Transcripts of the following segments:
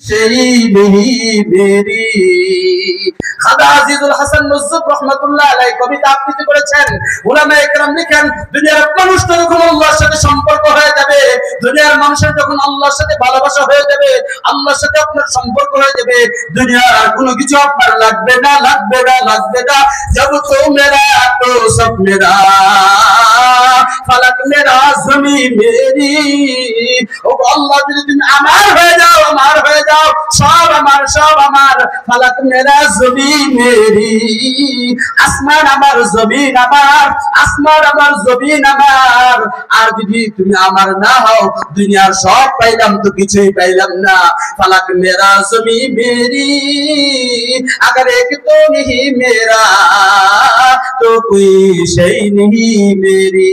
সেই नहीं मेरी খাজা আজিজুল হাসান মুসুফ রাহমাতুল্লাহ আলাইহি কবিতা আবৃত্তি করেছেন। উলামায়ে কেরাম লিখেন, দুনিয়ার মানুষ যখন আল্লাহর সাথে সম্পর্ক হয়ে যাবে, দুনিয়ার মানুষের যখন আল্লাহর সাথে ভালোবাসা হয়ে যাবে, আল্লাহর সাথে আপনার সম্পর্ক হয়ে যাবে, দুনিয়ার কোনো কিছু আপনার লাগবে না, লাগবে না, লাগবে না। জব তো মেরা তো সব মেরা, ফালাক মেরা জমি মেরি। ও আল্লাহ, যদি তুমি আমার হয়ে যাও, আমার হয়ে যাও, সব আমার, সব আমার। ফালাক মেরা জমি মেরি, আসমান আমার, জমিন আমার, আসমান আমার, জমিন আমার। আর যদি তুমি আমার না হও, দুনিয়ার সব পাইলাম তো কিছুই পাইলাম না। ফালাক মেরা জমি মেরি, अगर एक तो नहीं मेरा तो कोई शै नहीं मेरी।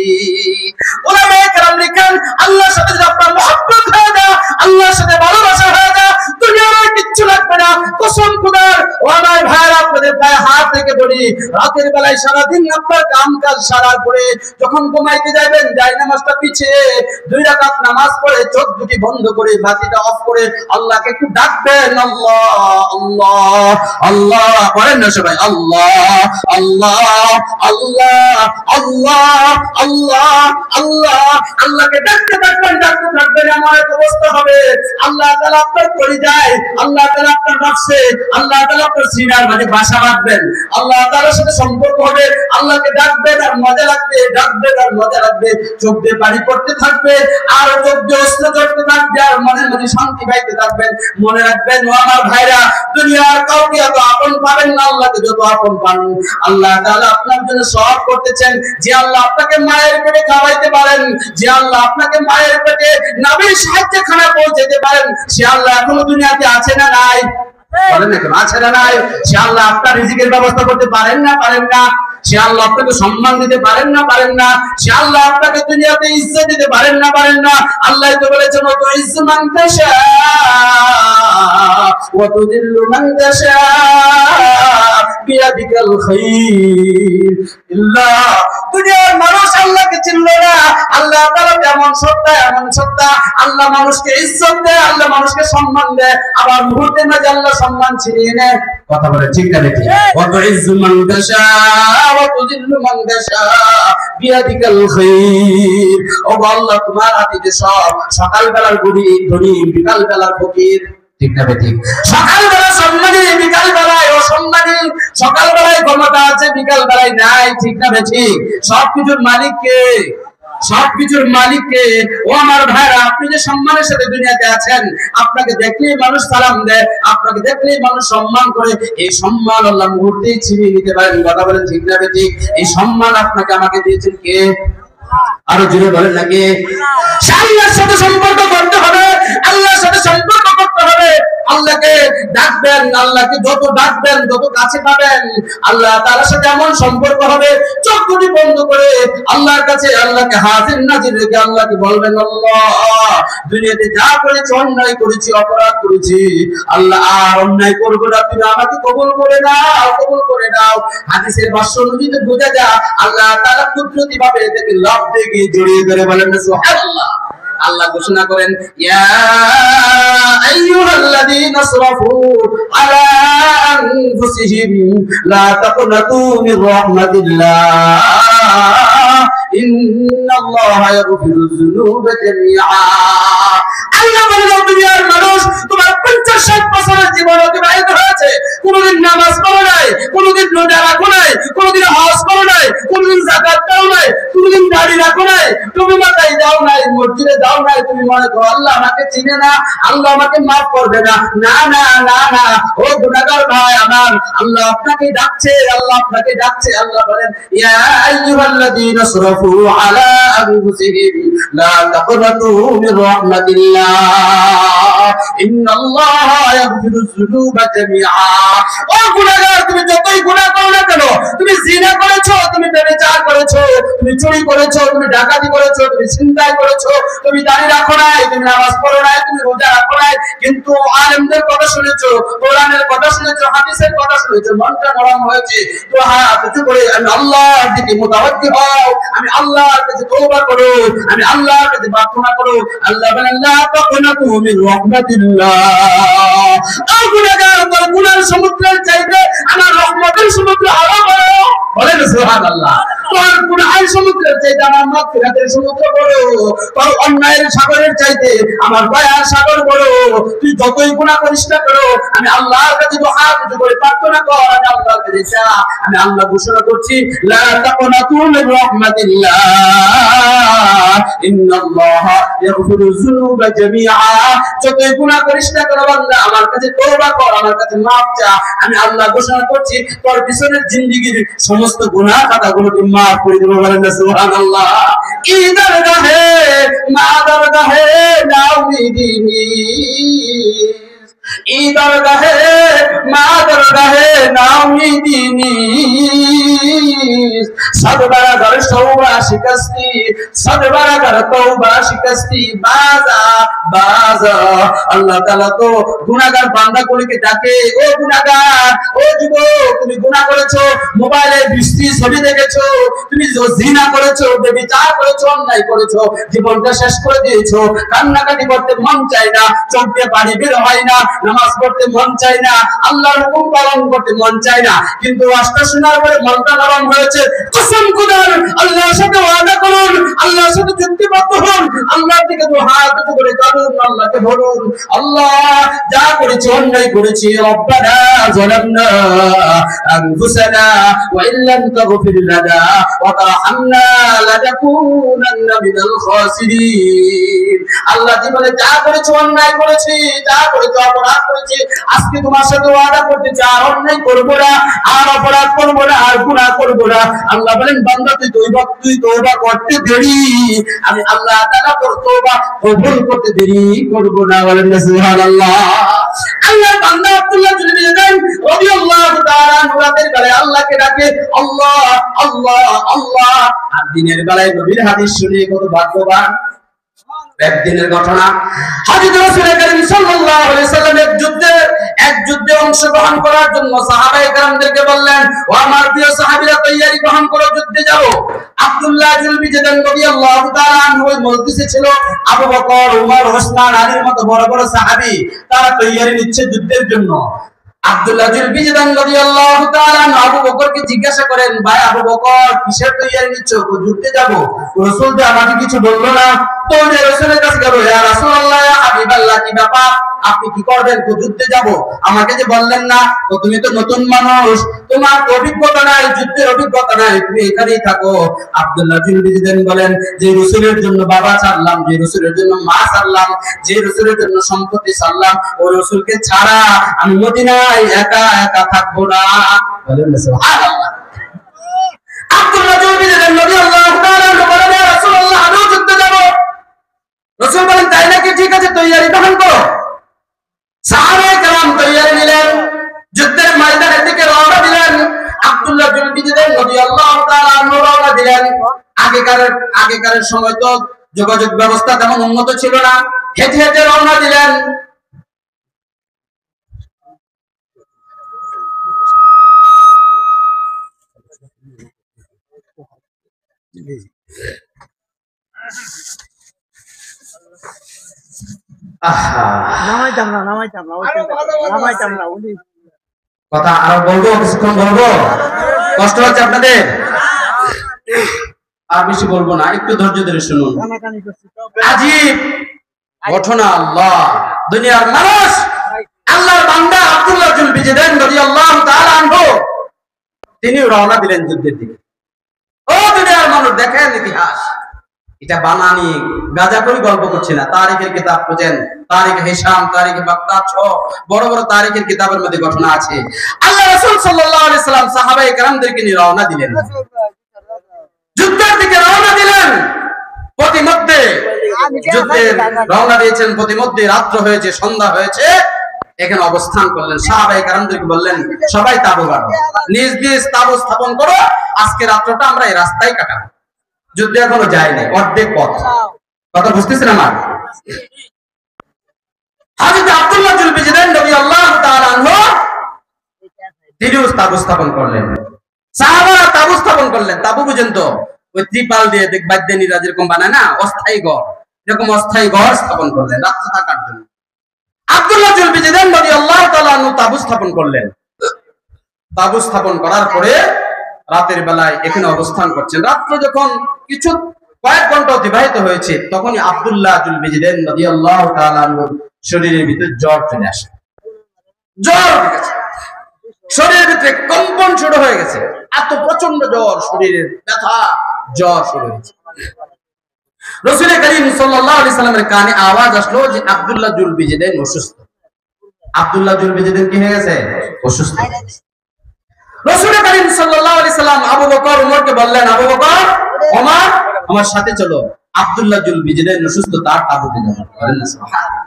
উলামায়ে কেরাম লিখেন, আল্লাহর সাথে যদি আপনার মহব্বত হয়ে যায়, আল্লাহর সাথে ভালোবাসা হয়ে যায়, দুনিয়ার কিচ্ছু লাগবে না। কসম খোদার, ও আমার ভাইরা, আপনাদের পায়ে হাত রেখে বলি, রাতের বেলায় সারাদিন আপনার কাম কাজ সারার পরে যখন ঘুমাইতে যাবেন, যাই নামাজটা পিছিয়ে 2 রাকাত নামাজ পড়ে চোখ দুটি বন্ধ করে বাতিটা অফ করে আল্লাহকে একটু ডাকবেন, আল্লাহ আল্লাহ আল্লাহ বলেন না সবাই, আল্লাহ আল্লাহ আল্লাহ আল্লাহ আল্লাহ আল্লাহ। আল্লাহকে ডাকতে থাকবেন, ডাকতে থাকবেন, আমার এক অবস্থা হবে, আল্লাহ তাআলা আপনার পরিচয়, আল্লাহ তাআলা আপনার নফসে, আল্লাহ তাআলা আপনার সিনার মাঝে বাসা বাঁধবেন, আল্লাহ তাআলার সাথে সম্পর্ক হবে। আল্লাহকে ডাকবেন আর মজা লাগবে, ডাকবেন আর মজা লাগবে, চোখ দিয়ে পানি পড়তে থাকবে, আর চোখ দিয়ে অস্ত্র চড়তে থাকবে, আর মনের মধ্যে শান্তি পাইতে থাকবেন। মনে রাখবেন, ও আমার ভাইরা, দুনিয়ার কাউকে এত আপন পাবেন না, আল্লাহকে যত আপন পান। আল্লাহ তাআলা আপনার জন্য সব করতেছেন। যে আল্লাহ আপনাকে মায়ের পেটে খাওয়াইতে পারেন, যে আল্লাহ আপনাকে মায়ের পেটে নবীর সাহায্যে খানা পৌঁছাতে পারেন, সে আল্লাহ এখনো দুনিয়াতে আছে না নাই? বলেন না, আছে না নাই? সে আল্লাহ আপনার রিজিকের ব্যবস্থা করতে পারেন না, পারেন না? সে আল্লাহ আপনাকে সম্মান দিতে পারেন না, পারেন না? সে আল্লাহ আপনাকে দুনিয়াতে ইজ্জত দিতে পারেন না, পারেন না? আল্লাহ তো বলেছেন, ওয়া তুইজ্জু মান তাশা ওয়া তুযিল্লু মান তাশা বিয়াদিকাল খায়র। ইল্লা দুনিয়ার মানুষ আল্লাহকে চিনল না। আল্লাহ তাআলা এমন সত্তা, এমন সত্তা, আল্লাহ মানুষকে ইজ্জত দেয়, আল্লাহ মানুষকে সম্মান দেয়, আবার মুহূর্তের মাঝে আল্লাহ সম্মান ছিনিয়ে নেয়। কথা বলে ঠিক না ঠিক? ওয়া তুইজ্জু মান তাশা ওয়া তুযিল্লু মান তাশা বিয়াদিকাল খায়র। ও আল্লাহ, তোমার হাতে সব, সকাল বেলার ধনী, বিকাল বেলার ফকির, ঠিক না ঠিক? সকাল বেলা সম্মানী, বিকাল বেলায় অসম্মানী, সকাল বেলায় ক্ষমতা আছে, বিকাল বেলায় নাই, ঠিক না ঠিক? সবকিছুর মালিক কে? সবকিছুর মালিককে। ও আমার ভাইরা, আপনি যে সম্মানের সাথে দুনিয়াতে আছেন, আপনাকে দেখলেই মানুষ সালাম দেয়, আপনাকে দেখলেই মানুষ সম্মান করে, এই সম্মান আল্লাহ মুহূর্তেই ছিনিয়ে নিতে পারেন। কথা বলেন ঠিক না ঠিক? এই সম্মান আপনাকে আমাকে দিয়েছেন কে? আরো জোরে বলেন না কে? আল্লাহর সাথে সম্পর্ক করতে হবে, আল্লাহর সাথে সম্পর্ক করতে হবে। আল্লাহকে ডাকবেন, আল্লাহকে যত ডাকবেন তত কাছে পাবেন। আল্লাহ তাআলার সাথে এমন সম্পর্ক হবে, চোখ দুটি বন্ধ করে আল্লাহর কাছে, আল্লাহকে হাজির নাজির রেখে আল্লাহকে বলবেন, আল্লাহ দুনিয়াতে যা করেছি, অন্যায় করেছি, অপরাধ করেছি, আল্লাহ আর অন্যায় করব না, তুমি আমাকে কবুল করে নাও, কবুল করে নাও। হাদিসের ভাষ্য অনুযায়ী বোঝা যায়, আল্লাহ তাআলা কুদরতি ভাবে এটাকে লাভ দিয়ে জড়িয়ে ধরে বলেন সুবহানাল্লাহ। আল্লাহ ঘোষণা করেন, ইয়া আইয়ুহাল্লাযীনা আসরাফু আলা আনফুসিহিম লা তাকনাতু মির রাহমাতিল্লাহ ইন্নাল্লাহা ইয়াগফিরুয যুনুবা জামিআ। আল্লাহ বলেন, দুনিয়ার মানুষ তোমার 50-60 বছরের জীবন অতিবাহিত হয়েছে, কোনদিন নামাজ পড়ো নাই, কোনদিন রোজা রাখো নাই, কোনদিন হজ করো নাই, কোনদিন যাকাত দাও নাই, কোনদিন দাড়ি রাখো নাই, তুমি মাথায় যাও নাই, মসজিদে যাও নাই, তুমি মনে করো আল্লাহ আমাকে চিনে না, আল্লাহ আমাকে মাফ করবে না। না না না না, ও গুনাহগার ভাই আমার, আল্লাহ আপনাকে ডাকছে, আল্লাহ আপনাকে ডাকছে। আল্লাহ বলেন, ইয়া আইয়ুহাল্লাযীনা আসরাফু আলা আনফুসিহিম লা তাকনাতু মির রাহমাতিল্লাহ ইন্নাল্লাহা ইয়াগফিরুয যুনুবা জামিআ। ও গুনাহগার, তুমি যতই গুনাহ করো না কেন, তুমি জিনা করেছো, তুমি ব্যভিচার করেছো, তুমি চুরি করেছো, তুমি ডাকাতি করেছো, তুমি ছিনতাই করেছো, তুমি দাড়ি রাখো নাই, তুমি নামাজ পড়ো নাই, তুমি রোজা রাখো নাই, কিন্তু আলেমদের কথা শুনেছো, কোরআনের কথা শুনেছো, হাদিসের কথা শুনেছো, মনটা নরম হয়েছে, তো হাত উঁচু করে আমি আল্লাহর দিকে মুতাওয়াক্কিল হও, আমি আল্লাহর কাছে তওবা করো, আমি আল্লাহর কাছে প্রার্থনা করো। আল্লাহ বলেন, লা তাকুনাতু মির রাহমাতিল্লাহ সমুদ্র আরো বড়। বলেন সুবহানাল্লাহ। তোর গুনাহের সমুদ্রের চাইতে আমার মাগফিরাতের সমুদ্র বড়। তোর অন্যায়ের সাগরের চাইতে আমার দয়ার সাগর বড়। তুই যতই গুনাহ করিস না কেন, আমি আল্লাহর কাছে হাত উঁচু করে প্রার্থনা কর, আমি আল্লাহর কাছে চা। আমি আল্লাহ ঘোষণা করছি, লা তাকুনাতু মির রাহমাতিল্লাহ, ইন্নাল্লাহা ইয়াগফিরুয যুনুবা জামিআ। যতই গুনাহ করিস না কেন বান্দা, আমার কাছে তওবা কর, আমার কাছে মাফ চা। আমি আল্লাহ ঘোষণা করছি, তোর পিছনের জিন্দেগীর সমস্ত গুনাহ খাতাগুলোকে মাফ করে দেব। বলেন না সুবহানাল্লাহ। ইদার গাহে মাদার গাহে নাউমিদিনী, ইদার গাহে মাদার গাহে নাউমিদিনী, সদ বারাগার তওবা শিকস্তি, সদ বারাগার তওবা শিকস্তি, বাজা বাজা। আল্লাহ তাআলা তো গুনাহগার বান্দাগুলোকে ডাকে, ও গুনাহগার, ও যুবক, তুমি গুনাহ করেছো, মোবাইলে বিশ্রী ছবি দেখেছো, তুমি জিনা করেছো, ব্যভিচার করেছো, অন্যায় করেছো, জীবনটা শেষ করে দিয়েছো, কান্নাকাটি করতে মন চায় না, চোখ দিয়ে পানি বের হয় না, নামাজ পড়তে মন চায় না, আল্লাহর হুকুম পালন করতে মন চায় না, কিন্তু আজটা শোনার পরে মনটা নরম হয়েছে। কসম খোদার, আল্লাহর সাথে ওয়াদা করুন, আল্লাহর সাথে চুক্তিবদ্ধ হন, আল্লাহর দিকে দু হাত উঁচু করে কাঁদুন, আল্লাহকে বলুন, আল্লাহ যা করেছি অন্যায় করেছি, রব্বানা যালামনা আনফুসানা ওয়া ইল্লাম তাগফির লানা ওয়া তারহামনা লানাকুনান্না মিনাল খাসিরিন। আল্লাহ জীবনে যা করেছি অন্যায় করেছি, যা করেছি অপরাধ করেছি, আজকে তোমার সাথে ওয়াদা করতে চাই, আর অন্যায় করব না, আর অপরাধ করব না, আর গুনাহ করব না। আল্লাহ বলেন, বান্দা তুই তওবা করতে দেরি, আমি আল্লাহ তাআলা তোর তওবা কবুল করতে দেরি করব না। বলেন সুবহানাল্লাহ। আল্লাহ বান্দা আব্দুল্লাহ বিন জাবাল রাদিয়াল্লাহু তাআলা আনহু রাতের বেলায় আল্লাহকে ডাকে, আল্লাহ আল্লাহ আল্লাহ। আর দিনের বেলায় নবীর হাদিস শুনে কত ভাগ্যবান। একদিনের ঘটনা, হযরত রাসূল করিম সাল্লাল্লাহু আলাইহি সাল্লাম এক যুদ্ধে অংশগ্রহণ করার জন্য সাহাবায়ে কেরামদেরকে বললেন, ও আমার প্রিয় সাহাবীরা, তৈয়ারি গ্রহণ করো, যুদ্ধে যাও। আব্দুল্লাহ ইবনে জাবাল রাদিয়াল্লাহু তাআলা আনহু ওই মজলিসে ছিল। আবু বকর, উমর, ওসমান, আলীর মতো বড় বড় সাহাবী, তারা তৈয়ারি নিচ্ছে যুদ্ধের জন্য। আব্দুল্লাহ ইবনে জাবাল রাদিয়াল্লাহু তাআলা আবু বকরকে জিজ্ঞাসা করেন, ভাই আবু বকর, কিসের তৈয়ারি নিচ্ছ? যুদ্ধে যাব। রাসূল তো আমাকে কিছু বললো না। তো রাসূলের কাছে গেল, ইয়া রাসূলুল্লাহ, ইয়া হাবিবাল্লাহ, কি ব্যাপার, আপনি কি করবেন? যুদ্ধে যাব, আমাকে যে বললেন না। তো তুমি তো নতুন মানুষ, তোমার অভিজ্ঞতা নাই, যুদ্ধের অভিজ্ঞতা নাই, তুমি এখানেই থাকো। আব্দুল্লাহ ইবনে জাবাল বলেন, যে রাসূলের জন্য বাবা ছাড়লাম, যে রাসূলের জন্য মা ছাড়লাম, যে রাসূলের জন্য সম্পত্তি ছাড়লাম, ওই রাসূলকে ছাড়া আমি মদিনায় একা একা থাকবো না। বলেন সুবহানাল্লাহ। আব্দুল্লাহ ইবনে জাবাল রাদিয়াল্লাহু তাআলা বলেন, ইয়া রাসূলুল্লাহ, আমি যুদ্ধে যাব। রাসূল বলেন, তাই নাকি? ঠিক আছে, তৈয়ারি গ্রহণ করো। সাহাবায়ে কেরাম তৈয়ারি নিলেন, যুদ্ধের ময়দানের দিকে রওনা দিলেন। আব্দুল্লাহ ইবনে জাবাল রাদিয়াল্লাহু তাআলা রওনা দিলেন। আগেকার সময় তো যোগাযোগ ব্যবস্থা তেমন উন্নত ছিল না, হেঁটে হেঁটে রওনা দিলেন। কথা আরো বলবো, কিছুক্ষণ বলবো, কষ্ট হচ্ছে আপনাদের? আর বেশি বলবো না, একটু ধৈর্য ধরে শুনুন। আজীব ঘটনা। আল্লাহ, দুনিয়ার মানুষ, আল্লাহর বান্দা আব্দুল্লাহ ইবনে জাবাল রাদিয়াল্লাহু তাআলা আনহু, তিনি রওনা দিলেন যুদ্ধের দিকে। ও দুনিয়ার মানুষ, দেখেন ইতিহাস, এটা বানানি গাজাকরি গল্প করছি না। তারিখের কিতাব খুঁজেন, তারিখ হিসাম, তারিখ বাগদাদ সহ বড় বড় তারিখের কিতাবের মধ্যে ঘটনা আছে। আল্লাহ রাসূল সাল্লাল্লাহু আলাইহি সাল্লাম সাহাবায়ে কেরামদেরকে নিয়ে রওনা দিলেন, যুদ্ধের দিকে রওনা দিলেন। প্রতিমধ্যে যুদ্ধের রওনা দিয়েছেন, প্রতিমধ্যে রাত্র হয়েছে, সন্ধ্যা হয়েছে, এখানে অবস্থান করলেন। সাহাবায়ে কেরামদেরকে বললেন, সবাই তাঁবু গাড়ো, নিজ নিজ তাঁবু স্থাপন করো, আজকে রাত্রটা আমরা এই রাস্তায় কাটাবো। যুদ্ধে এখনো যায় নাই, অর্ধেক পথ। কথা বুঝতেছেন আমার? হযরত আব্দুল্লাহ ইবনে জাবাল রাদিয়াল্লাহু তাআলা আনহু তিনিও তাঁবু স্থাপন করলেন। সাহাবারা তাঁবু স্থাপন করলেন। তাঁবু বুঝেন তো, ওই ত্রিপাল দিয়ে বাদ্যানীরা যেরকম বানায় না, অস্থায়ী ঘর, এরকম অস্থায়ী ঘর স্থাপন করলেন রাত্রে থাকার জন্য। আব্দুল্লাহ ইবনে জাবাল রাদিয়াল্লাহু তাআলা আনহু তাঁবু স্থাপন করলেন। তাবু স্থাপন করার পরে রাতের বেলায় এখানে অবস্থান করছেন। রাত্র যখন কিছু কয়েক ঘন্টা অতিবাহিত হয়েছে, তখনই আব্দুল্লাহ জুল বিজদান রাদিয়াল্লাহু তাআলা আনহুর শরীরের ভিতরে জ্বর চলে আসে। জ্বর উঠে গেছে, শরীরের ভিতরে কম্পন শুরু হয়ে গেছে, এত প্রচন্ড জ্বর, শরীরের ব্যথা, জ্বর শুরু হয়েছে। রাসূল করিম সাল্লাল্লাহু আলাইহি সাল্লামের কানে আওয়াজ আসলো যে আব্দুল্লাহ জুল বিজদান অসুস্থ। আব্দুল্লাহ জুল বিজদান কি হয়ে গেছে? অসুস্থ। রাসূল করিম সাল্লাল্লাহু আলাইহি সাল্লাম আবু বকর ওমরকে বললেন, আবু বকর, ওমর, আমার সাথে চলো, আব্দুল্লাহ জুল বিজদান অসুস্থ, তার তাবুতে যাব। বলেন না সুবহানাল্লাহ।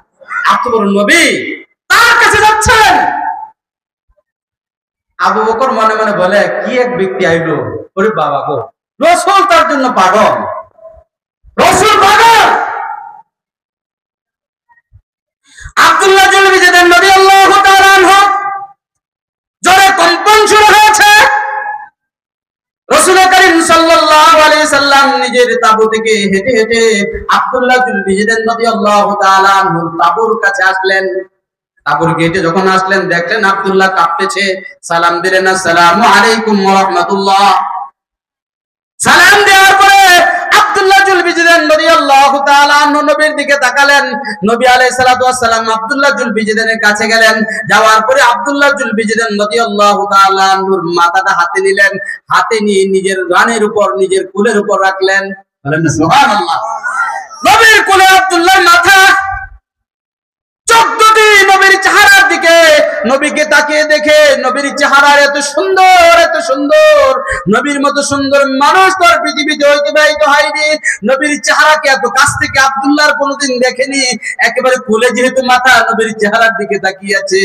আপনি বলেন নবী তার কাছে যাচ্ছেন। আবু বকর মনে মনে বলে, কি এক ব্যক্তি আইলো, ওরে বাবা গো, রাসূল তার জন্য পাগল, রাসূল পাগল। আব্দুল্লাহ জুল বিজদান রাদিয়াল্লাহু তাআলা আনহু জ্বরে কম্পন শুরু হয়েছে। রাসূল করিম সাল্লাল্লাহু আলাইহি সাল্লাম নিজের তাবু থেকে হেঁটে হেঁটে আব্দুল্লাহ জুল বিজদান রাদিয়াল্লাহু তাআলা আনহুর তাবুর কাছে আসলেন। তাবুর গেটে যখন আসলেন, দেখলেন আব্দুল্লাহ কাঁপতেছে। সালাম দিলেন, আসসালামু আলাইকুম ওয়া রাহমাতুল্লাহ। সালাম দেওয়ার পরে আব্দুল্লাহ জুল বিজদান রাদিয়াল্লাহু তাআলা আনহু নবীর দিকে তাকালেন। নবী আলাইহিস সালাতু ওয়াস সালাম আব্দুল্লাহ জুল বিজদানের কাছে গেলেন। যাওয়ার পরে আব্দুল্লাহ জুল বিজদান রাদিয়াল্লাহু তাআলা আনহুর মাথাটা হাতে নিলেন। হাতে নিয়ে নিজের রানের উপর, নিজের কোলের উপর রাখলেন। বলেন না সুবহানাল্লাহ। নবীর কোলে আব্দুল্লাহর মাথা, চোখ দুটি নবীর চেহারার দিকে, নবীকে তাকিয়ে দেখে নবীর চেহারা এত সুন্দর, এত সুন্দর, নবীর মতো সুন্দর মানুষ তো আর পৃথিবীতে অতিবাহিত হয়নি। নবীর চেহারাকে এত কাছ থেকে আব্দুল্লাহর কোনোদিন দেখেনি। একেবারে কোলে যেহেতু মাথা, নবীর চেহারার দিকে তাকিয়ে আছে।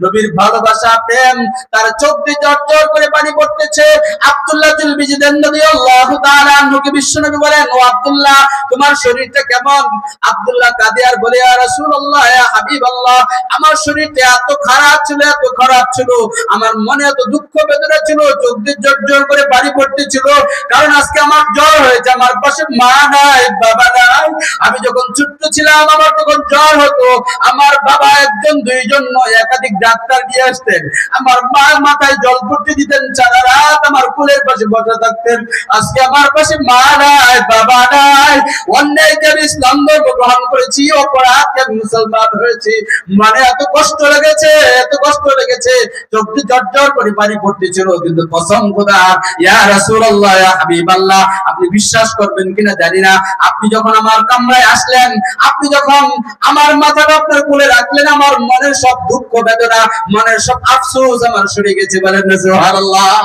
নবীর ভালোবাসা, প্রেম, তার চোখ দিয়ে ঝরঝর করে পানি পড়তেছে। আব্দুল্লাহ জুল বিজদান রাদিয়াল্লাহু তাআলা আনহুকে বিশ্বনবী বলেন, ও আব্দুল্লাহ, তোমার শরীরটা কেমন? আব্দুল্লাহ কাঁদে আর বলে, ইয়া রাসূলুল্লাহ, ইয়া হাবিবাল্লাহ, আমার শরীরটা এত খারাপ ছিল, এত খারাপ ছিল, আমার মনে এত দুঃখ বেদনা ছিল, চোখ দিয়ে ঝরঝর করে পানি পড়তেছিল। কারণ আজকে আমার জ্বর হয়েছে, আমার পাশে মা নাই, বাবা নাই। আমি যখন ছোট্ট ছিলাম, আমার তখন জ্বর হতো, আমার বাবা একজন, দুইজন নয়, একাধিক ডাক্তার দিয়ে আসতেন। আমার মা মাথায় জল পড়তে দিতেন, সারা রাত আমার কোলের পাশে বসে থাকতেন। আজকে আমার পাশে মা নাই, বাবা নাই। অন্যায়কে আমি ইসলাম ধর্ম গ্রহণ করেছি, অপরাধকে আমি মুসলমান হয়েছি। মানে এত কষ্ট লেগেছে, এত কষ্ট লেগেছে, চোখ দিয়ে ঝরঝর করে পানি পড়তেছিল। কিন্তু কসম খোদা, ইয়া রাসূলুল্লাহ, ইয়া হাবিবাল্লাহ, আপনি বিশ্বাস করবেন কিনা জানি না, আপনি যখন আমার কামরায় আসলেন, আপনি যখন আমার মাথাটা আপনার কোলে রাখলেন, আমার মনের সব দুঃখ বেদনা, মনের সব আফসোস আমার সরে গেছে। বলেন না সুবহানাল্লাহ।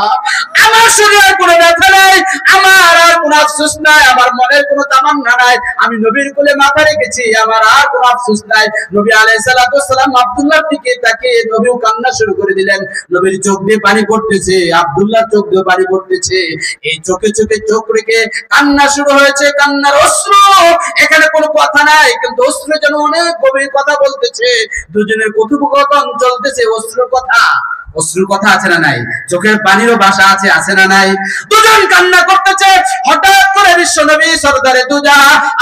আমার শরীরে কোনো ব্যথা নাই, আমার আর কোনো আফসোস নাই, আমার মনের কোনো তামান্না নাই। আমি নবীর কোলে মাথা রেখেছি, আমার আর কোনো আফসোস নাই। নবী আলাইহিস সালাতু ওয়াস সালাম আব্দুল্লাহর দিকে তাকিয়ে নবীও কান্না শুরু করে দিলেন। নবীর চোখ দিয়ে পানি পড়তেছে, আব্দুল্লাহর চোখ দিয়ে পানি পড়তেছে। এই চোখে চোখে চোখ রেখে কান্না শুরু হয়েছে, কান্নার অশ্রু। এখানে কোনো কথা নাই, কিন্তু অশ্রু যেন অনেক গভীর কথা বলতেছে। দুজনের কথোপকথন চলতেছে অশ্রুর কথা। অশ্রুর কথা আছে না নাই? চোখের পানিরও ভাষা আছে, আছে না নাই? দুজন কান্না করতেছে। হঠাৎ করে বিশ্বনবী সরদারে দুজা,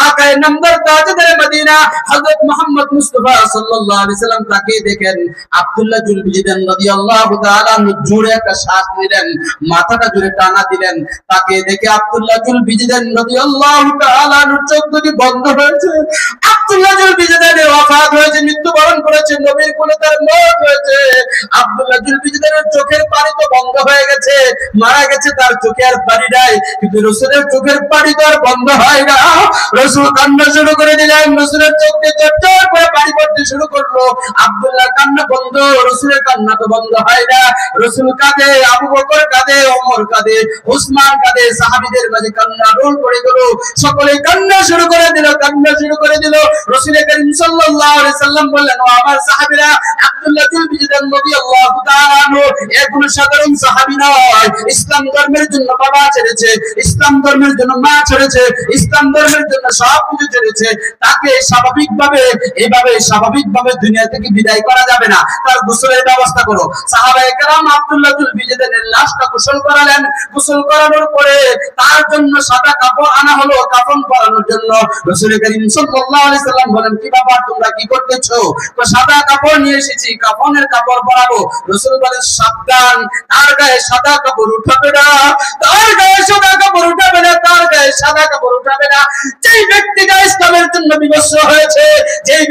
আকায়ে নাম্বার, তাজদারে মদিনা, হযরত মুহাম্মদ মুস্তাফা সাল্লাল্লাহু আলাইহি সাল্লাম তাকে দেখেন। আব্দুল্লাহ জুল বিজদান রাদিয়াল্লাহু তাআলা আনহু জোরে একটা শ্বাস নিলেন, মাথাটা জোরে টানা দিলেন। তাকে দেখে আব্দুল্লাহ জুল বিজদান রাদিয়াল্লাহু তাআলা আনহুর চোখ দুটি বন্ধ হয়েছে। আব্দুল্লাহ জুল বিজদানের ওয়াফাত হয়েছে, মৃত্যুবরণ করেছে, নবীর কোলে তার মওত হয়েছে। আব্দুল্লাহ জুল বিজদানের চোখের পানি তো বন্ধ হয়ে গেছে, মারা গেছে, তার চোখে আর পানি নাই। কিন্তু রাসূলের চোখের পানি তো আর বন্ধ হয় না। রাসূল কান্না শুরু করে দিলেন, রাসূলের চোখ দিয়ে ঝরঝর করে পানি পড়তে শুরু করলো। আব্দুল্লাহ কান্না বন্ধ, রাসূলের কান্না তো বন্ধ হয় না। রাসূল কাঁদে, আবু বকর কাঁদে, ওমর কাঁদে, উসমান কাঁদে, সাহাবীদের মাঝে কান্না রোল পড়ে গেল। সকলে কান্না শুরু করে দিল, কান্না শুরু করে দিল। রাসূল করিম সাল্লাল্লাহু আলাইহি সাল্লাম বললেন, ও আমার সাহাবীরা, আব্দুল্লাহ জুল বিজদান রাদিয়াল্লাহু তাআলা আনহু এগুলো সাধারণ সাহাবী নয়। ইসলাম ধর্মের জন্য বাবা ছেড়েছে, ইসলাম ধর্মের জন্য মা ছেড়েছে, ইসলাম ধর্মের জন্য সব কিছু ছেড়েছে। তাকে স্বাভাবিকভাবে, এইভাবে স্বাভাবিকভাবে দুনিয়া থেকে বিদায় করা যাবে না, তার গোসলের ব্যবস্থা করো। সাহাবায়ে কেরাম আব্দুল্লাহ জুল বিজদানের লাশটা গোসল করালেন। গোসল করানোর পরে তার জন্য সাদা কাপড় আনা হলো, কাফন পরানোর জন্য। রাসূল করিম সাল্লাল্লাহু আলাইহি সাল্লাম বলেন, কি ব্যাপার, তোমরা কি করতেছো? তো সাদা কাপড় নিয়ে এসেছি, কাফনের কাপড় কাপড় পরাবো। রাসূল বলেন সাবধান, তার গায়ে সাদা কাপড় উঠাবে না, তার গায়ে সাদা কাপড় উঠাবে না, তার গায়ে সাদা কাপড় উঠাবে না। যেই ব্যক্তিটা ইসলামের জন্য বিবস্ত্র হয়েছে, যেই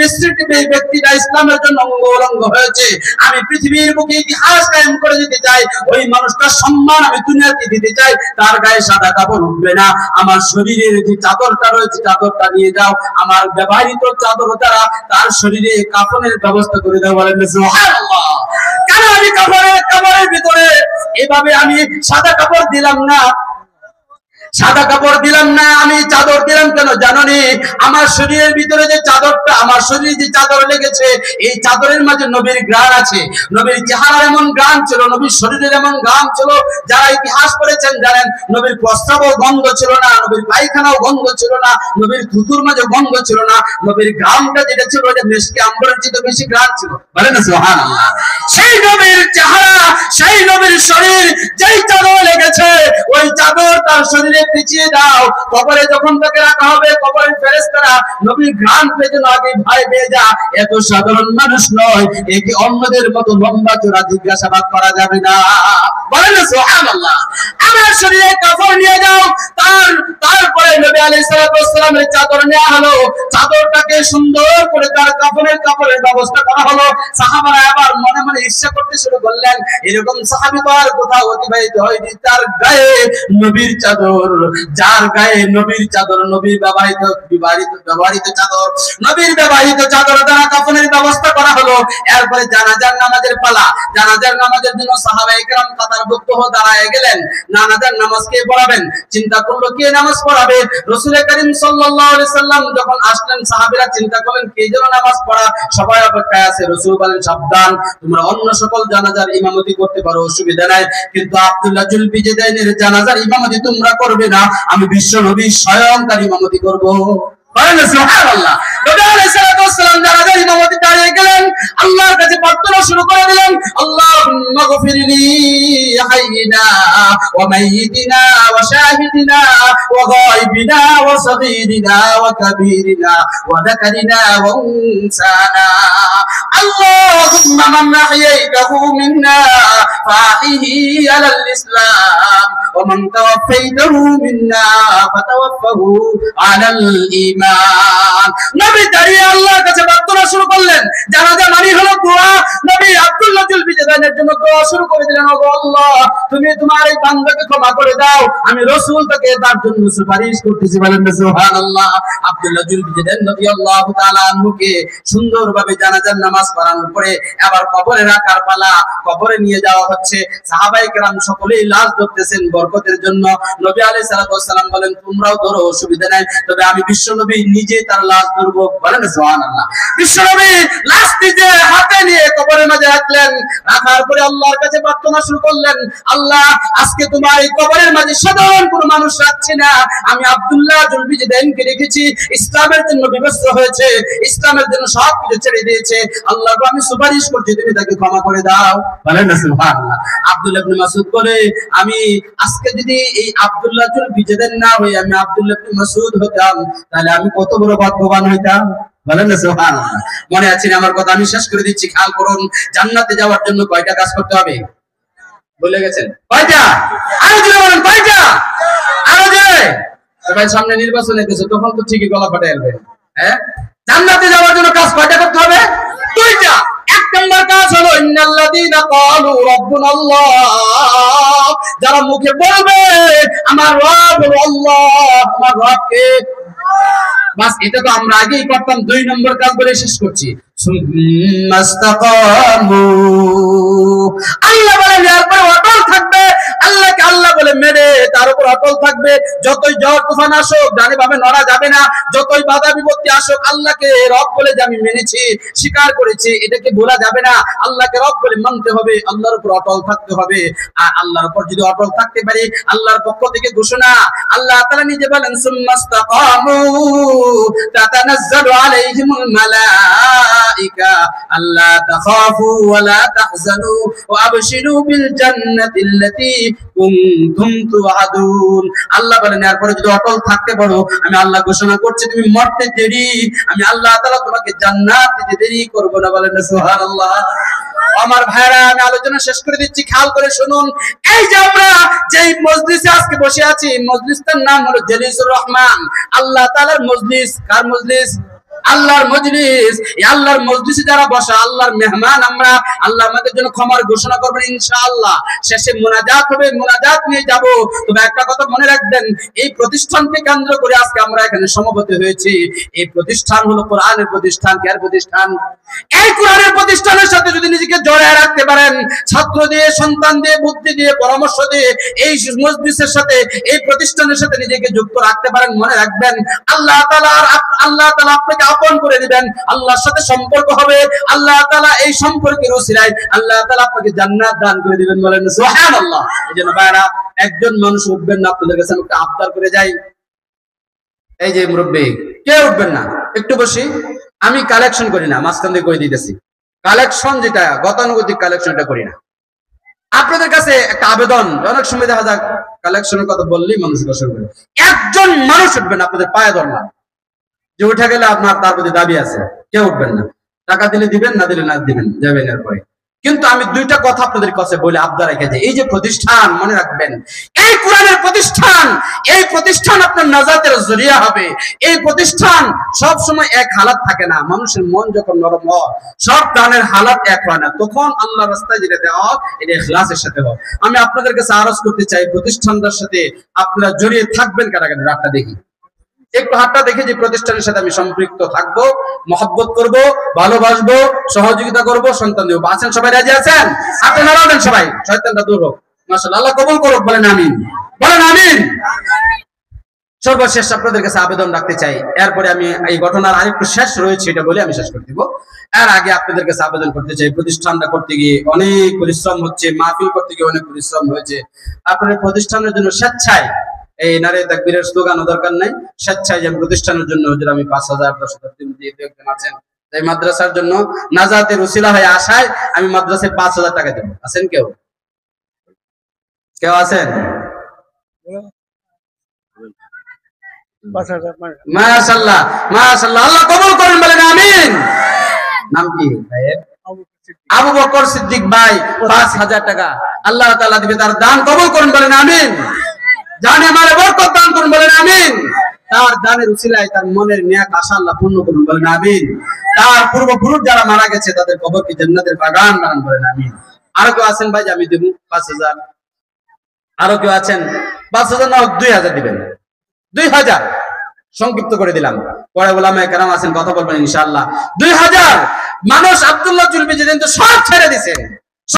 ব্যক্তিটা ইসলামের জন্য অঙ্গ হয়েছে, আমি পৃথিবীর বুকে ইতিহাস কায়েম করে দিতে চাই, ওই মানুষটার সম্মান আমি দুনিয়াতে দিতে চাই। তার গায়ে সাদা কাপড় উঠবে না। আমার শরীরের যে চাদরটা রয়েছে, চাদরটা নিয়ে যাও, আমার ব্যবহৃত চাদর দ্বারা তার শরীরে কাফনের ব্যবস্থা করে দাও। বলেন সুবহানাল্লাহ। কেন আমি কাপড়ের ভিতরে এভাবে আমি সাদা কাপড় দিলাম না? সাদা কাপড় দিলাম না, আমি চাদর দিলাম কেন জানোনি? আমার শরীরের ভিতরে যে চাদরটা, আমার শরীরে যে চাদর লেগেছে, এই চাদরের মাঝে নবীর ঘ্রাণ আছে। নবীর চেহারার এমন ঘ্রাণ ছিল, নবীর শরীরের এমন ঘ্রাণ ছিল, যারা ইতিহাস পড়েছেন জানেন নবীর প্রস্রাবও গন্ধ ছিল না, নবীর পায়খানাও গন্ধ ছিল না, নবীর থুতুর মাঝে গন্ধ ছিল না। নবীর ঘ্রাণটা যেটা ছিল ওটা মিশকে আম্বরের চেয়ে বেশি ঘ্রাণ ছিল। বলেন না সুবহানাল্লাহ। সেই নবীর চেহারা, সেই নবীর শরীর, যেই চাদর লেগেছে, ওই চাদর তার শরীরে পিছিয়ে দাও। কবরে যখন তাকে রাখা হবে, কবরের ফেরেশতারা নবীর ঘ্রাণ পেতে আগে ভয় পেয়ে যা, এত সাধারণ মানুষ নয়, একে অন্যদের মতো লম্বা চোরা জিজ্ঞাসাবাদ করা যাবে না। বলেন না সুবহানাল্লাহ। আমার শরীরে কাপড় নিয়ে যাও। তারপরে নবী আলাইহিস সালাতু ওয়াস সালামের চাদর নেওয়া হলো, চাদরটাকে সুন্দর করে তার কাপড়ের ব্যবস্থা করা হলো। সাহাবারা আবার মনে মনে ঈর্ষা করতে শুরু করলেন, এরকম সাহাবী তো আর কোথাও অতিবাহিত হয়নি। তার গায়ে নবীর চাদর, যার গায়ে নবীর চাদর, নবীর ব্যবহৃত চাদর, নবীর ব্যবহৃত চাদর দ্বারা কাফনের ব্যবস্থা করা হলো। এরপরে জানাজার নামাজের পালা। জানাজার নামাজের জন্য সাহাবায়ে কেরাম কাতারবদ্ধ হয়ে দাঁড়ায় গেলেন। জানাজার নামাজ কে পড়াবেন? চিন্তা করলো কে নামাজ পড়াবে। রাসূল করিম সাল্লাল্লাহু আলাইহি সাল্লাম যখন আসলেন, সাহাবীরা চিন্তা করলেন কে যেন নামাজ পড়া, সবাই অপেক্ষায় আছে। রাসূল বলেন সাবধান, তোমরা অন্য সকল জানাজার ইমামতি করতে পারো, অসুবিধা নাই, কিন্তু আব্দুল্লাহ জুলফিজেদাইনের জানাজার ইমামতি তোমরা করবে না, আমি বিশ্ব নবী স্বয়ং তার ইমামতি করব। বলেন সুবহানাল্লাহ। নবী আলাইহিস সালাতু ওয়াস সালাম জানাজার ইমামতি দাঁড়িয়ে গেলেন, আল্লাহর কাছে প্রার্থনা শুরু করে দিলেন, আল্লাহুম্মা গফিরলি হাইয়িনা ওয়া মাইয়িতিনা ওয়া শাহিদিনা ওয়া গায়বিনা ওয়া সগীরিনা ওয়া কাবীরিনা ওয়া যাকারিনা ওয়া উনসানা, আল্লাহুম্মা মান আহইয়াইতাহু মিন্না ফাহিহি আলাল ইসলাম ওয়া মান তাওয়াফাইতাহু মিন্না ফাতাওয়াফাহু আলাল ঈমান। নবী দাঁড়িয়ে আল্লাহর কাছে প্রার্থনা শুরু করলেন। জানাজা মানে হলো দোয়া। নবী আব্দুল্লাহ জুলফিজেদাইনের জন্য দোয়া শুরু করে দিলেন, ওগো আল্লাহ, তুমি তোমার এই বান্দাকে ক্ষমা করে দাও, আমি রাসূল তাকে তার জন্য সুপারিশ করতেছি। বলেন সুবহানাল্লাহ। আব্দুল্লাহ জুলফিজেদাইন রাদিয়াল্লাহু তাআলা আনহুকে সুন্দরভাবে জানাজার নামাজ পড়ানোর পরে এবার কবরে রাখার পালা। কবরে নিয়ে যাওয়া হচ্ছে। সাহাবায়ে কেরাম সকলেই লাশ ধরতেছেন বরকতের জন্য। নবী আলাইহিস সালাতু ওয়াস সালাম বলেন তোমরাও ধরো, অসুবিধা নাই, তবে আমি বিশ্বনবী নিজে তার লাশ ধরব। বলেন সুবহানাল্লাহ। বিশ্বনবী লাশ নিজে হাতে নিয়ে কবরের মাঝে রাখলেন। রাখার পরে আল্লাহর কাছে প্রার্থনা শুরু করলেন, আল্লাহ, আজকে তোমার এই কবরের মাঝে সাধারণ কোনো মানুষ রাখছি না, আমি আব্দুল্লাহ জুলফিজেদাইনকে রেখেছি, ইসলামের জন্য বিবস্ত্র হয়েছে, ইসলামের জন্য সব কিছু ছেড়ে দিয়েছে, আল্লাহ আমি সুপারিশ করছি তুমি তাকে ক্ষমা করে দাও। বলেন না সুবহানাল্লাহ। আব্দুল্লাহ ইবনে মাসউদ বলে, আমি আজকে যদি এই আব্দুল্লাহ জুলফিজেদাইন না হই, আমি আব্দুল্লাহ ইবনে মাসউদ হতাম, তাহলে আমি কত বড় ভাগ্যবান হইতাম। বলেন না সুবহানাল্লাহ। মনে আছে আমার কথা, আমি শেষ করে দিচ্ছি, খেয়াল করুন। জান্নাতে যাওয়ার জন্য কয়টা কাজ করতে হবে বলে গেছেন? কয়টা? আরো জোরে বলেন, কয়টা? আরো জোরে। সবাই সামনে নির্বাচন এসেছে, তখন তো ঠিকই গলা ফাটাই যাবে। হ্যাঁ, জান্নাতে যাওয়ার জন্য কাজ কয়টা করতে হবে? দুইটা। এক নম্বর কাজ হলো ইন্নাল্লাযীনা ক্বালু রাব্বুনাল্লাহ, যারা মুখে বলবে আমার রব আল্লাহ, আমার রব কে? বাস, এটা তো আমরা আগেই করতাম। দুই নম্বর কাজ বলে শেষ করছি, আল্লাহ বলেন এরপর অটল থাকবে, আল্লাহকে আল্লাহ বলে মেনে তার উপর অটল থাকবে। যতই ঝড় তুফান আসুক ডানে বামে নড়া যাবে না, যতই বাধা বিপত্তি আসুক আল্লাহকে রব বলে যে আমি মেনেছি, স্বীকার করেছি, এটাকে বলা যাবে না। আল্লাহকে রব বলে মানতে হবে, আল্লাহর উপর অটল থাকতে হবে। আর আল্লাহর উপর যদি অটল থাকতে পারি, আল্লাহর পক্ষ থেকে ঘোষণা, আল্লাহ তাআলা নিজে বলেন সুম্মাস্তাকামু তাতানাজ্জালু আলাইহিমুল মালাইকা আল্লা তাখাফু ওয়া লা তাহজানু ওয়া আবশিরু বিল জান্নাতিল্লাতী কুনতুম তুআদুন। আল্লাহ বলেন এরপরে যদি অটল থাকতে পারো, আমি আল্লাহ ঘোষণা করছি তুমি মরতে দেরি, আমি আল্লাহ তাআলা তোমাকে জান্নাত দিতে দেরি করব না। বলেন সুবহানাল্লাহ। আমার ভাইরা, আমি আলোচনা শেষ করে দিচ্ছি, খেয়াল করে শুনুন। এই যে আমরা যেই মজলিসে আজকে বসে আছি, মজলিসটার নাম হলো জলিসুর রহমান। আল্লাহ তাআলার মজলিস। কার মজলিস? আল্লাহর মজলিস। এই আল্লাহর মজলিসে যারা বসা, আল্লাহর মেহমান আমরা, আল্লাহ আমাদের জন্য ক্ষমার ঘোষণা করবেন ইনশাআল্লাহ। শেষে মুনাজাত হবে, মুনাজাত নিয়ে যাব। তবে একটা কথা মনে রাখবেন, এই প্রতিষ্ঠানকে কেন্দ্র করে আজকে আমরা এখানে সমবেত হয়েছি। এই প্রতিষ্ঠান হলো কোরআনের প্রতিষ্ঠান। কার প্রতিষ্ঠান? এই কোরআনের প্রতিষ্ঠানের সাথে যদি নিজেকে জড়ায় রাখতে পারেন, ছাত্র দিয়ে, সন্তান দিয়ে, বুদ্ধি দিয়ে, পরামর্শ দিয়ে এই মজলিসের সাথে, এই প্রতিষ্ঠানের সাথে নিজেকে যুক্ত রাখতে পারেন, মনে রাখবেন আল্লাহ তাআলা আপনাকে আপন করে দিবেন। আল্লাহর সাথে সম্পর্ক হবে। আল্লাহ তাআলা এই সম্পর্কের ওসিলায় আল্লাহ তাআলা আপনাকে জান্নাত দান করে দিবেন। বলেন সুবহানাল্লাহ। এজন্য ভাইরা, একজন মানুষ উঠবেন না, আপনাদের কাছে আমি একটা আবদার করে যাই। এই যে মুরব্বি, কে উঠবেন না? একটু বসি। আমি কালেকশন করি না, মাঝখান দিয়ে কই দিতেছি। কালেকশন যেটা গতানুগতিক কালেকশন, এটা করি না। আপনাদের কাছে একটা আবেদন, অনেক সময় দেখা যায় কালেকশনের কথা বললেই মানুষ বসে করে। একজন মানুষ উঠবেন, আপনাদের পায়ে ধরলাম, যে উঠে গেলে আপনার তার প্রতি দাবি আছে, কেউ উঠবেন না। টাকা দিলে দিবেন, না দিলে না দিবেন, যাবেন এরপরে। কিন্তু আমি দুইটা কথা আপনাদের কাছে বলে আবদার রেখে যাই। এই যে প্রতিষ্ঠান, মনে রাখবেন, এই কোরআনের প্রতিষ্ঠান, এই প্রতিষ্ঠান আপনার নাজাতের জরিয়া হবে। এই প্রতিষ্ঠান সব সময় এক হালাত থাকে না। মানুষের মন যখন নরম হয়, সব প্রাণের হালাত এক হয় না, তখন আল্লাহ রাস্তায় যেটা দেওয়া হয়, এটা ইখলাসের সাথে হয়। আমি আপনাদের কাছে আরজ করতে চাই, প্রতিষ্ঠানটার সাথে আপনারা জড়িয়ে থাকবেন কারা কারা, রাতটা দেখি, একটু হাতটা দেখে যে প্রতিষ্ঠানের সাথে আমি সম্পৃক্ত থাকবো, মহব্বত করব, ভালোবাসবো, সহযোগিতা করব, সন্তান দেব। আছেন সবাই? রাজি আছেন? আপনি নাড়াবেন সবাই, শয়তানটা দূর হোক। মাশাআল্লাহ, আল্লাহ কবুল করুক। বলেন আমিন, বলেন আমিন। সর্বশেষ আপনাদের কাছে আবেদন রাখতে চাই, এরপরে আমি এই ঘটনার আরেকটু শেষ রয়েছে, এটা বলে আমি শেষ করে দিব। এর আগে আপনাদের কাছে আবেদন করতে চাই, প্রতিষ্ঠানটা করতে গিয়ে অনেক পরিশ্রম হচ্ছে, মাহফিল করতে গিয়ে অনেক পরিশ্রম হয়েছে। আপনার প্রতিষ্ঠানের জন্য স্বেচ্ছায়, এই নারে তাকবীরের স্লোগানও দরকার নাই, স্বেচ্ছায় যে প্রতিষ্ঠানের জন্য হুজুর আমি 5,000 10,000 দিন দিয়ে একজন আছেন, এই মাদ্রাসার জন্য নাজাতের উসিলা হয়ে আসায় আমি মাদ্রাসায় 5,000 টাকা দেব। আছেন কেউ? কেউ আছেন? মাশাআল্লাহ, মাশাআল্লাহ, আল্লাহ কবুল করেন। বলেন আমিন। নাম কি ভাইয়ের? আবু বকর সিদ্দিক ভাই, 5,000 টাকা আল্লাহ তাআলা দিবে, তার দান কবুল করেন। বলেন আমিন। জানে আমারে বরকত দান করুন। বলেন আমিন। তার দানের উসিলায় তার মনের নেক আশা আল্লাহ পূর্ণ করুন। বলেন আমিন। তার পূর্বপুরুষ যারা মারা গেছে তাদের কবরকে জান্নাতের বাগান বানান। বলেন আমিন। আরো কেউ আছেন ভাই যে আমি দেব 5,000? আরো কেউ আছেন? 5,000 না 2,000 দিবেন? 2,000 সংক্ষিপ্ত করে দিলাম, পরে ওলামায়ে কেরাম আছেন, কথা বলবেন ইনশাআল্লাহ। 2,000 মানুষ আব্দুল্লাহ চুলবি যেদিন তো সব ছেড়ে দিয়েছেন,